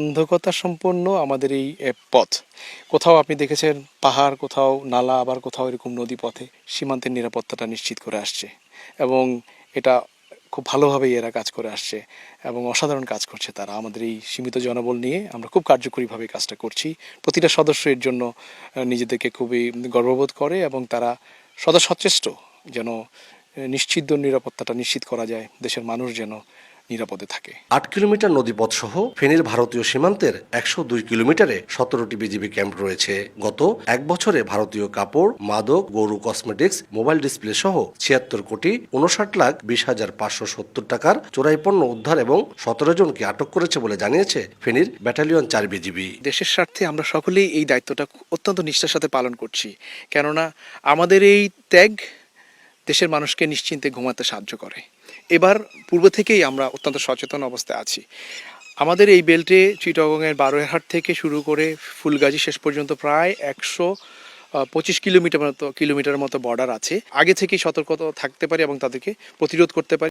অন্ধকতা সম্পন্ন আমাদের এই পথ, কোথাও আপনি দেখেছেন পাহাড়, কোথাও নালা, আবার কোথাও এরকম নদী পথে সীমান্তের নিরাপত্তাটা নিশ্চিত করে আসছে এবং এটা খুব ভালোভাবেই এরা কাজ করে আসছে এবং অসাধারণ কাজ করছে তারা। আমাদের এই সীমিত জনবল নিয়ে আমরা খুব কার্যকরীভাবে কাজটা করছি। প্রতিটা সদস্য এর জন্য নিজেদেরকে খুবই গর্ববোধ করে এবং তারা সদা সচেষ্ট যেন নিশ্চিত নিরাপত্তাটা নিশ্চিত করা যায়, দেশের মানুষ যেন নিরাপদে থাকে। 8 কিলোমিটার নদীপথ সহ ফেনীর ভারতীয় সীমান্তের 102 কিলোমিটারে 17টি বিজিবি ক্যাম্প রয়েছে। গত এক বছরে ভারতীয় কাপড়, মাদক, গরু কসমেটিক্স, মোবাইল ডিসপ্লে সহ 76,59,20,570 টাকার চোরাই পণ্য উদ্ধার এবং 17 জনকে আটক করেছে বলে জানিয়েছে ফেনীর ব্যাটালিয়ন 4 বিজিবি। দেশের স্বার্থে আমরা সকলেই এই দায়িত্বটা অত্যন্ত নিষ্ঠার সাথে পালন করছি, কেননা আমাদের এই ত্যাগ দেশের মানুষকে নিশ্চিন্তে ঘুমাতে সাহায্য করে। এবার পূর্ব থেকেই আমরা অত্যন্ত সচেতন অবস্থায় আছি। আমাদের এই বেল্টে চিটাগংয়ের বারোয়ারহাট থেকে শুরু করে ফুলগাজী শেষ পর্যন্ত প্রায় 125 কিলোমিটার মতো বর্ডার আছে। আগে থেকেই সতর্কতা থাকতে পারি এবং তাদেরকে প্রতিরোধ করতে পারি।